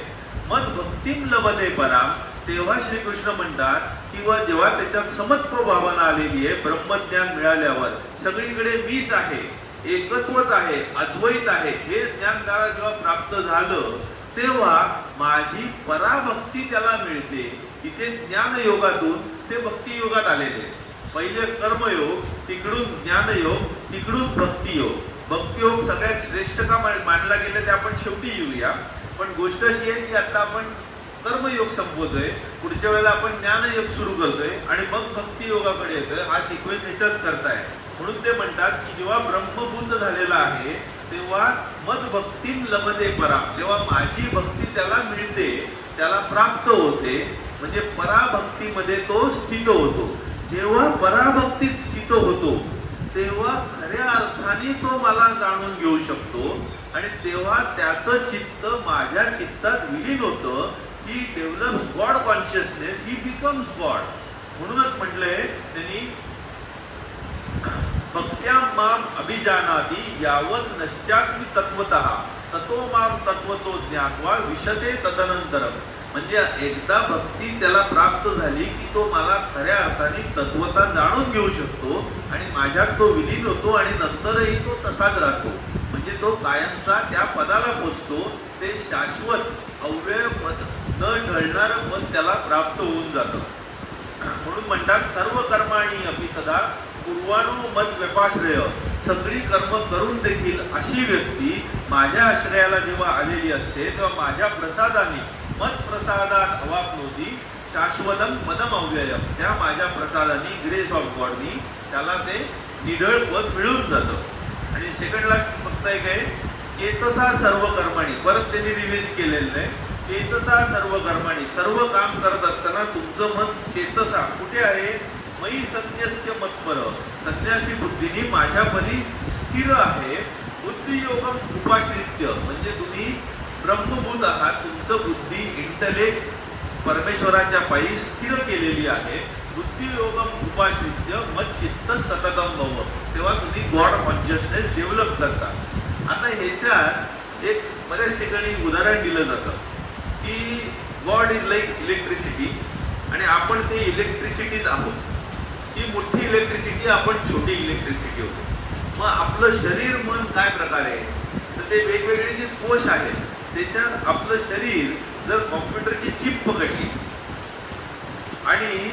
मद भक्तीम लभते पराम, तेव्हा श्रीकृष्ण म्हणतात किंवा जेव्हा त्याच्यात समत्व भावना आलेली आहे, ब्रह्मज्ञान मिळाल्यावर सगळीकडे मीच आहे, एकत्वच आहे, अद्वैत आहे, हे ज्ञान त्याला जेव्हा प्राप्त झालं तेव्हा माझी पराभक्ती त्याला मिळते. इथे ज्ञान योगातून ते भक्ती योगात आलेले. पहिले कर्मयोग, तिकडून ज्ञानयोग, तिकडून भक्तियोग. भक्तियोग सगळ्यात श्रेष्ठ का मानला गेलं ते आपण शेवटी येऊया. पण गोष्ट अशी आहे की आता आपण कर्मयोग संपवतोय, पुढच्या वेळेला आपण ज्ञानयोग सुरू करतोय आणि मग भक्ती योगाकडे येतोय. हा सिक्वेन्स ह्याच्यात करताय. म्हणून ते म्हणतात की जेव्हा ब्रह्मभूत झालेला आहे तेव्हा मद भक्तीम लभते पराम, जेव्हा माझी भक्ती त्याला मिळते, त्याला प्राप्त होते, म्हणजे पराभक्तीमध्ये तो स्थित होतो. जेव्हा पराभक्तीत स्थित होतो तेव्हा खऱ्या अर्थाने तो मला जाणून घेऊ शकतो आणि तेव्हा त्याचं चित्त माझ्या चित्तात विलीन होतं. He develops God consciousness, he becomes God. म्हणूनच म्हटलंय त्यांनी भक्त्या माम अभिजानाती यावत नश्चास्मी तत्वतः ततो माम तत्वतो ज्ञात्वा विशते तदनंतरम. म्हणजे एकदा भक्ती त्याला प्राप्त झाली की तो मला खऱ्या अर्थाने तत्वता जाणून घेऊ शकतो आणि माझ्यात तो विलीन होतो आणि नंतरही तो तसाच राहतो. म्हणजे तो कायमचा त्या पदाला पोचतो. ते शाश्वत अव्यय पद, न ढळणारं पद त्याला प्राप्त होऊन जातं. म्हणून म्हणतात सर्व कर्माणी अपि सदा पूर्वाणु मत व्यपाश्रय, सगळी कर्म करून देखील अशी व्यक्ती माझ्या आश्रयाला जेव्हा आलेली असते तेव्हा माझ्या प्रसादाने, मत प्रसादात अवाप्नोती शाश्वतम पदम अव्ययम, त्या माझ्या प्रसादाने, ग्रेस ऑफ गॉडनी त्याला ते निढळ पद मिळून जातं. आणि सेकंडला फक्त एक आहे चेतसा सर्व कर्माणी, परत त्यांनी रिव्हिज केलेलं आहे. चेतसा सर्व कर्माणी, सर्व काम करत असताना तुमचं मन चेतसा कुठे आहे? मयी सन्यस्य मत्पर, संन्यासी बुद्धीने माझ्या परी स्थिर आहे. बुद्धियोगम उपाश्रित्य, म्हणजे तुम्ही ब्रह्मभूत आहात. तुमचं बुद्धी इंटलेक्ट परमेश्वराच्या पायी स्थिर केलेली आहे. बुद्धियोगम उपाश्रित्य मच्चित्त सततम भव. तेव्हा तुम्ही गॉड कॉन्शियसनेस डेव्हलप करता. आता ह्याच्यात एक बऱ्याच ठिकाणी उदाहरण दिलं जातं की गॉड इज लाईक इलेक्ट्रिसिटी आणि आपण ते इलेक्ट्रिसिटीच आहोत. ही मोठी इलेक्ट्रिसिटी, आपण छोटी इलेक्ट्रिसिटी होतो. मग आपलं शरीर मन काय प्रकारे आहे, तर ते वेगवेगळे जे कोश आहेत त्याच्यात आपलं शरीर जर कॉम्प्युटरची चिप पकडली आणि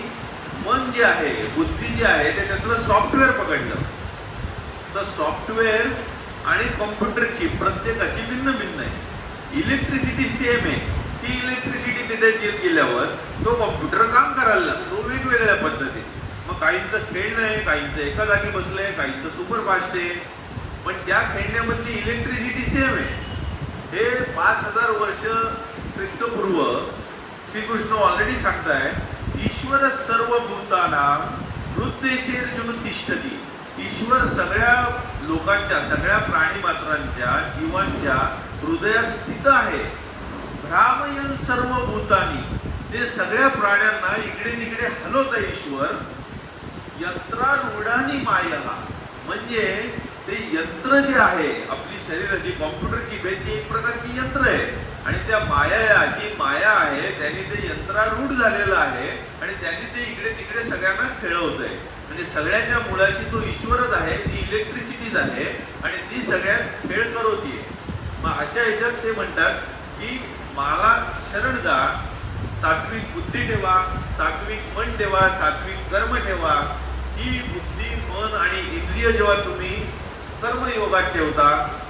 मन जे आहे, बुद्धी जी आहे त्याच्यातलं सॉफ्टवेअर पकडलं, तर सॉफ्टवेअर आणि कॉम्प्युटर चिप प्रत्येकाची भिन्न भिन्न आहे. इलेक्ट्रिसिटी सेम आहे. ती इलेक्ट्रिसिटी तिथे गेल्यावर तो कॉम्प्युटर काम करायला लागतो वेगवेगळ्या पद्धतीने. मग काहींचं खेळणं आहे, काहींचं एका जागी बसलंय, काहींचं सुपरफास्ट आहे, पण त्या खेळण्यामधली इलेक्ट्रिसिटी सेम आहे. हे 5000 वर्ष ख्रिस्तपूर्व श्रीकृष्ण ऑलरेडी सांगताय, ईश्वर सर्व भूतानां हृदयेषु तिष्ठति. ईश्वर सगळ्या लोकांच्या, सगळ्या प्राणी मात्रांच्या, जीवांच्या हृदयात स्थित आहे. भ्रामयन् सर्व भूतानी. ते सगळ्या प्राण्यांना इकडे तिकडे हलवतं ईश्वर. यंत्रारूढानी माया. म्हणजे ते यंत्र जे आहे, आपली शरीराची कॉम्प्युटरची ती एक प्रकारची यंत्र आहे आणि त्या माया, जी माया आहे त्यांनी ते यंत्रारूढ झालेलं आहे आणि त्यांनी ते इकडे तिकडे सगळ्यांना खेळवत आहे. म्हणजे सगळ्याच्या मुळाशी तो ईश्वरच आहे, ती इलेक्ट्रिसिटीज आहे आणि ती सगळ्यात खेळ करवतीये. मग अशा ह्याच्यात ते म्हणतात की मला शरण जा, सात्विक बुद्धी ठेवा, सात्विक मन ठेवा, सात्विक कर्म ठेवा. ही बुद्धी, मन आणि इंद्रिय जेव्हा तुम्ही कर्मयोगात ठेवता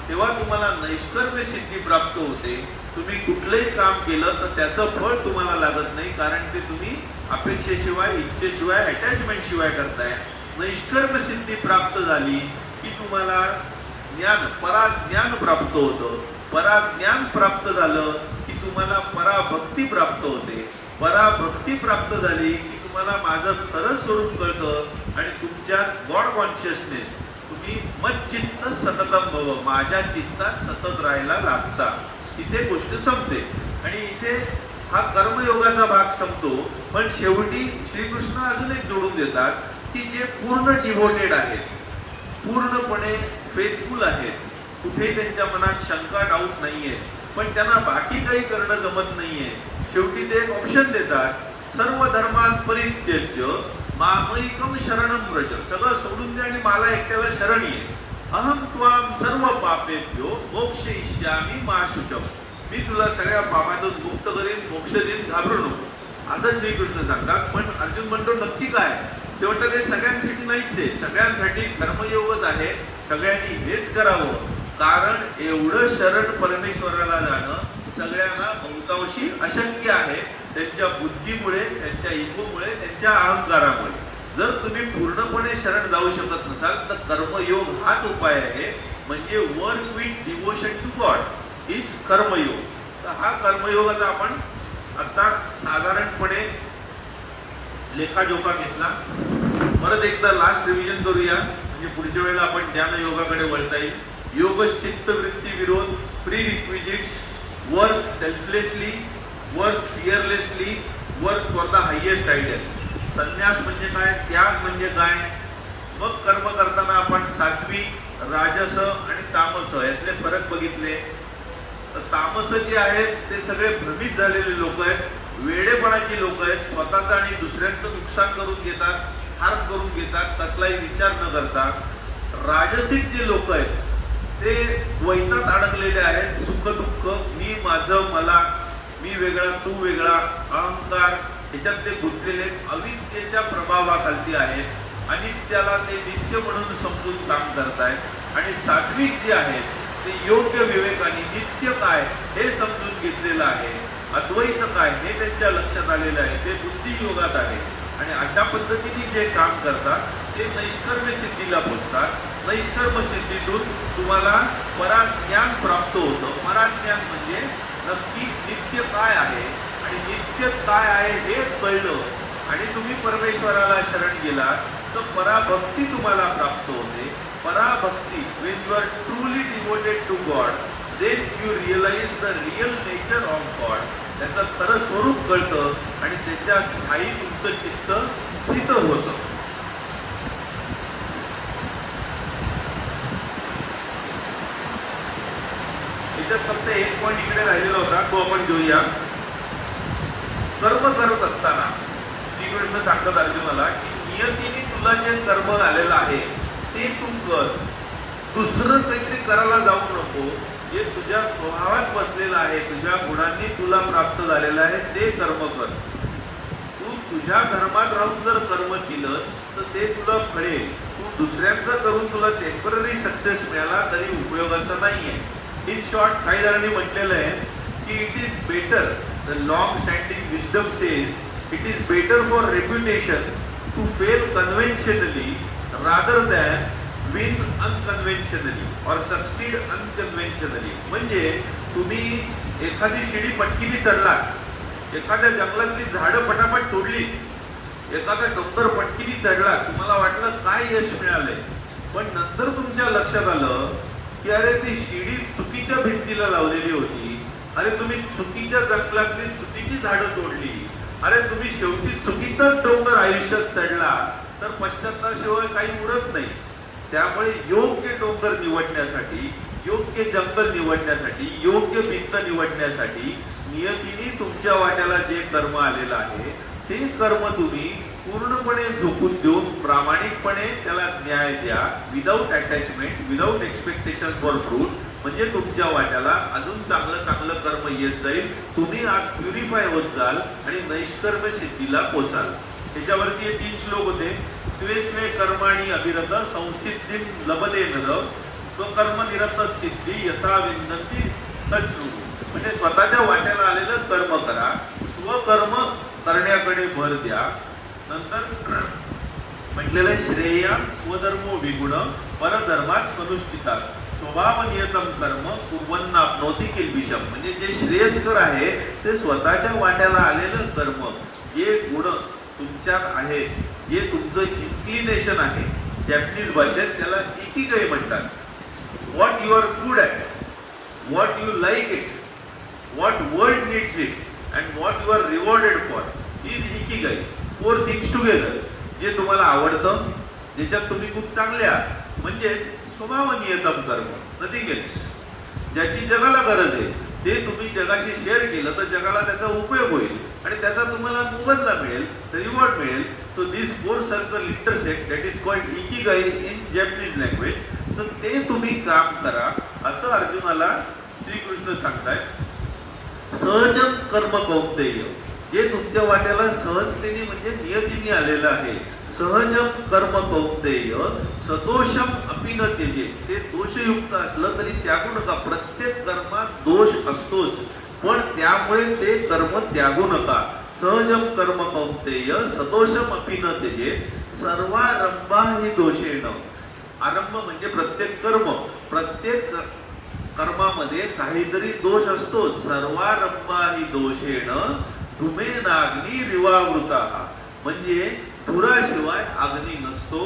तेव्हा तुम्हाला नैष्कर्म्य सिद्धी प्राप्त होते. तुम्ही कुठलंही काम केलं तर त्याचं फळ तुम्हाला लागत नाही, कारण ते तुम्ही अपेक्षेशिवाय, इच्छेशिवाय, अटॅचमेंट शिवाय करताय. नैष्कर्म्य सिद्धी प्राप्त झाली की तुम्हाला ज्ञान, पराज्ञान प्राप्त होतं. पराज्ञान प्राप्त झालं की तुम्हाला पराभक्ती प्राप्त होते. पराभक्ती प्राप्त झाली की तुम्हाला माझं खरं स्वरूप कळतं आणि तुमच्यात गॉड कॉन्शियसनेस, तुम्ही मच्चित्त सततम भव, माझ्या चित्तात सतत राहायला लागता. इथे गोष्ट संपते आणि इथे हा कर्मयोगाचा भाग संपतो. पण शेवटी श्रीकृष्ण अजून एक जोडून देतात की जे पूर्ण डिव्होटेड आहेत, पूर्णपणे फेथफुल आहेत, कुठेही त्यांच्या मनात शंका, डाऊट नाहीये, पण त्यांना बाकी काही करणं जमत नाहीये, शेवटी ते एक ऑप्शन देतात, सर्व धर्मात परित्यज्य मामैकम शरणम व्रज. सगळं सोडून दे आणि मला एकट्याला शरण ये. अहम त्वाम सर्व पापेभ्यो मोक्षयिष्यामि मा शुचम. मी तुला सगळ्या पापातून मुक्त करीन, मोक्ष देईन, घाबरू नको, असं श्रीकृष्ण सांगतात. पण अर्जुन म्हणतो नक्की काय? ते म्हणतात ते सगळ्यांसाठी नाहीच आहे, सगळ्यांसाठी कर्मयोगच आहे, सगळ्यांनी हेच करावं. कारण एवढं शरण परमेश्वराला जाणं सगळ्यांना बहुतांशी अशक्य आहे, त्यांच्या बुद्धीमुळे, त्यांच्या इगोमुळे, त्यांच्या अहंकारामुळे. जर तुम्ही पूर्णपणे शरण जाऊ शकत नसाल तर कर्मयोग हाच उपाय आहे. म्हणजे work with devotion to God is कर्मयोग. तर हा कर्मयोगाचा आपण आता साधारणपणे लेखाजोखा घेतला. परत एकदा लास्ट रिव्हिजन करूया, म्हणजे पुढच्या वेळेला आपण ज्ञान योगाकडे वळता येईल. योग चित्त वृत्ती विरोध, prerequisites, work selflessly, work fearlessly, work for the highest ideal. संन्यास म्हणजे काय, त्याग म्हणजे काय. मग कर्म करताना आपण सात्विक, राजस आणि तामस यातले फरक बघितले. तर तामस जे आहेत ते सगळे भ्रमित झालेले लोक आहेत, वेडेपणाची लोक आहेत, स्वतःचं आणि दुसऱ्यांचं नुकसान करून घेतात, हार्म करून घेतात, कसलाही विचार न करता. राजसिक जे लोक आहेत ते द्वैतात अडकलेले आहेत, सुख दुःख, मी माझं मला, मी वेगळा तू वेगळा, अहंकार ह्याच्यात ते गुंतलेले, अविद्येच्या प्रभावाखालती आहेत आणि त्याला ते नित्य म्हणून समजून काम करतायत. आणि सात्विक जे आहेत ते योग्य विवेकाने नित्य काय हे समजून घेतलेलं आहे, अद्वैत काय हे त्यांच्या लक्षात आलेलं आहे, ते बुद्धियोगात आहे. आणि अशा पद्धतीने जे काम करतात ते नैष्कर्म्य सिद्धीला पोहोचतात. नैष्कर्म सिद्धीतून तुम्हाला पराज्ञान प्राप्त होतं. पराज्ञान म्हणजे नक्की नित्य काय आहे आणि नित्य काय आहे हे कळलं आणि तुम्ही परमेश्वराला शरण गेला तर पराभक्ती तुम्हाला प्राप्त होते. पराभक्ती, when you are truly devoted to God, then you realize the real nature of God. त्याचं खरं स्वरूप कळतं आणि त्याच्या स्थायी तुमचं चित्त स्थित होतं. याच्यात फक्त एक पॉइंट इकडे राहिलेला होता, तो आपण घेऊया. कर्म करत असताना श्रीकृष्ण सांगतात अर्जुनाला की नियतीने तुला जे कर्म आलेलं आहे ते तू कर, दुसरं काहीतरी करायला जाऊ नको. जे तुझ्या स्वभावात बसलेलं आहे, तुझ्या गुणांनी तुला प्राप्त झालेलं आहे ते कर्म कर. तू तुझ्या धर्मात राहून जर कर्म केलं तर ते तुला फळेल. तू दुसऱ्यांचं करून तुला टेम्पररी सक्सेस मिळाला तरी उपयोगाचा नाहीये. इन शॉर्ट काही जणांनी म्हटलेलं आहे की it is better, the long standing wisdom says it is better for reputation to fail conventionally rather than win unconventionally or succeed अनकन्व्हेन्शनली. म्हणजे तुम्ही एखादी शिडी पटकीने चढलात, एखाद्या जंगलातली झाडं पटापट तोडली, एखादा डोंगर पटकीने चढला, तुम्हाला वाटलं काय यश मिळालंय, पण नंतर तुमच्या लक्षात आलं की अरे ती शिडी चुकीच्या भिंतीला लावलेली होती, अरे तुम्ही चुकीच्या जंगलातली चुकीची झाडं तोडली, अरे तुम्ही शेवटी चुकीचाच डोंगर आयुष्यात चढला, तर पश्चात्तापाशिवाय काही उरत नाही. त्यामुळे योग्य डोंगर निवडण्यासाठी, योग्य जंगल निवडण्यासाठी, योग्य भिंत निवडण्यासाठी नियतीने तुमच्या वाट्याला जे कर्म आलेलं आहे ते कर्म तुम्ही पूर्णपणे झोकून देऊन प्रामाणिकपणे त्याला न्याय द्या, without attachment, without expectation for fruit. म्हणजे तुमच्या वाट्याला अजून चांगलं चांगलं कर्म येत जाईल. तुम्ही आज प्युरिफाय होत जाल आणि नैष्कर्म सिद्धीला पोचाल. त्याच्यावरती हे 3 श्लोक होते. स्वे स्वे कर्माणि अभिरत संसिद्धिं लभते नर स्वकर्म निरत सिद्धी यथा विंदती तज्जु. म्हणजे स्वतःच्या वाट्याला आलेलं कर्म करा, स्वकर्म करण्याकडे भर द्या. नंतर म्हटलेलं श्रेय स्वधर्मो विगुण परधर्मात अनुष्ठितात स्वभाव नियतम कर्म कुर्वन्नाप्नोति किल्बिषम. म्हणजे जे श्रेयस्कर आहे ते स्वतःच्या वाट्याला आलेलं कर्म, जे गुण तुमच्यात आहे, जे तुमचं इन्क्लिनेशन आहे, जॅपनीज भाषेत त्याला इकिगाई म्हणतात. What you are good at, what you like it, what world needs it and what you are rewarded for is ikigai. 4 things together. जे तुम्हाला आवडतं, ज्याच्यात तुम्ही खूप चांगले आहात, म्हणजे स्वभाव नियतम कर्म, नथिंग एल्स. ज्याची जगाला गरज आहे ते तुम्ही जगाशी शेअर केलं तर जगाला त्याचा उपयोग होईल आणि त्याचा तुम्हाला मोबदला मिळेल, रिवॉर्ड मिळेल. So this 4 circle intersect, that is called Ikigai in Japanese language. तर ते तुम्ही काम करा असं अर्जुनाला श्रीकृष्ण सांगतायत. सहजम कर्म कौंतेय, जे तुमच्या वाट्याला सहजतेने म्हणजे नियतीने आलेलं आहे. सहजम कर्म कौंतेय सदोषम अपि न त्यजे. ते दोषयुक्त असलं तरी त्यागू नका. प्रत्येक कर्मात दोष असतोच, पण त्यामुळे ते कर्म त्यागू नका. सहजम कर्म कौंतेय सदोषम अपि न त्यजे सर्वारंभा हि दोषेण. आरंभ म्हणजे प्रत्येक कर्म, प्रत्येक कर्मामध्ये काहीतरी दोष असतो. सर्वारंभा हि दोषेण धूमेनाग्नी रिवावृता. म्हणजे धुराशिवाय अग्नी नसतो,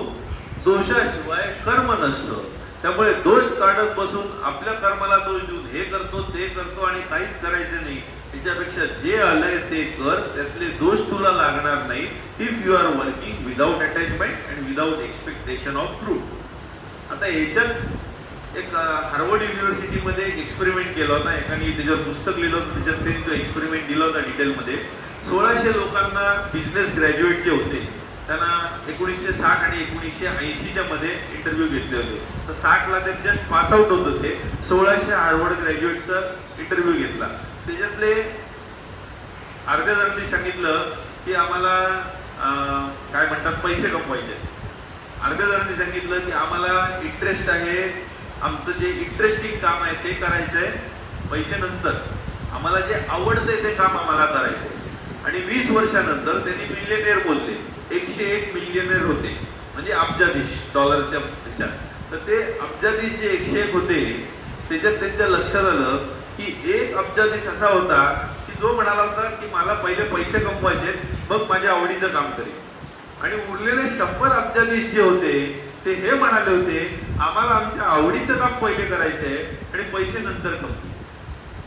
दोषाशिवाय कर्म नसतं. त्यामुळे दोष काढत बसून आपल्या कर्माला दोष देऊन हे करतो ते करतो आणि काहीच करायचं नाही, त्याच्यापेक्षा जे आलंय ते कर, त्यातले दोष तुला लागणार नाही. If you are working without attachment and without expectation of fruit. आता याच्यात एक हार्वर्ड युनिव्हर्सिटीमध्ये एक एक्सपेरिमेंट केला होता. एकाने त्याच्यावर पुस्तक लिहिलं होतं, त्याच्यात त्यांनी तो एक्सपेरिमेंट दिला होता डिटेलमध्ये. 1600 लोकांना बिझनेस ग्रॅज्युएट जे होते त्यांना 1960 आणि 1980च्या मध्ये इंटरव्ह्यू घेतले होते. तर 60ला ते जस्ट पास आउट होत होते. 1600 हार्वर्ड ग्रॅज्युएटचा इंटरव्ह्यू घेतला. त्याच्यातले अर्ध्या जणांनी सांगितलं की आम्हाला काय म्हणतात पैसे कमवायचे. अर्ध्या जणांनी सांगितलं की आम्हाला इंटरेस्ट आहे, आमचं जे इंटरेस्टिंग काम आहे ते करायचंय, पैसे नंतर, आम्हाला जे आवडतंय ते काम आम्हाला करायचंय. आणि 20 वर्षानंतर त्यांनी मिलियनेअर बोलले. 101 मिलियनेअर होते, म्हणजे अब्जाधीश डॉलरच्या ह्याच्यात. तर ते अब्जाधीश जे 101 होते त्याच्यात त्यांच्या लक्षात आलं की एक अब्जाधीश असा होता की जो म्हणाला होता की मला पहिले पैसे कमवायचे, मग माझ्या आवडीचं काम करेन. आणि उरलेले 100 अब्जाधीश जे होते ते हे म्हणाले होते, आम्हाला आमच्या आवडीचं काम पहिले करायचंय आणि पैसे नंतर कमवू.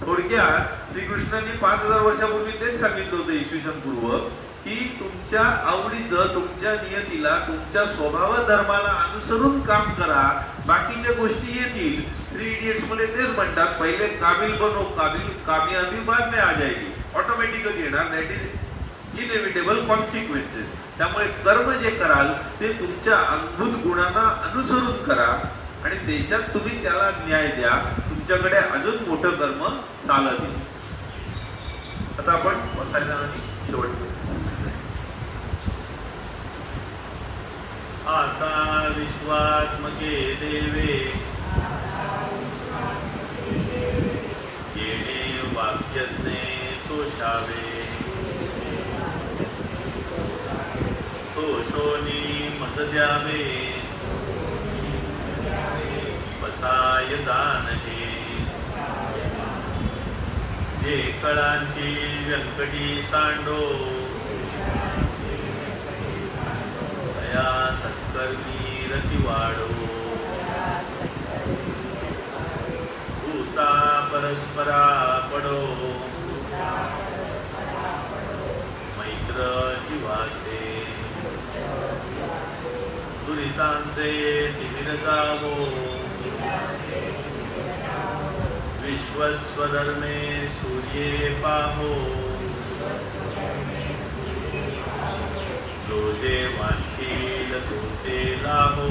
थोडक्यात श्रीकृष्णांनी 5000 वर्षापूर्वी तेच सांगितलं होतं इसवी सन पूर्व, की तुमच्या आवडीचं, तुमच्या नियतीला, तुमच्या स्वभाव धर्माला अनुसरून काम करा, बाकीच्या गोष्टी येतील. 3 इडियट्स मध्ये तेच म्हणतात, पहिले काबिल बनो, कामयाबी बाद में आ जाएगी, ऑटोमॅटिकच येणार. That is inevitable consequences. त्यामुळे कर्म जे कराल ते तुमच्या अंगभूत गुणांना अनुसरून करा आणि त्याच्यात तुम्ही त्याला न्याय द्या. तुमच्याकडे अजून मोठं कर्म चालत येईल. आता आपण बसायला शेवट करू. आता विश्वात्मके देवे येणे वाक्यज्ञे तोषावे, तोषोनी मत द्यावे, बसाय दान हे. जे कळांची व्यंकटी सांडो, दया सत्कर्मी रती वाढो. भूता परस्परा पडो, मैत्र जीवाचे. दुरितांचे तिमिर जावो, विश्वस्वधर्मे सूर्ये पाहो. जो जे वांछील तो ते लाहो.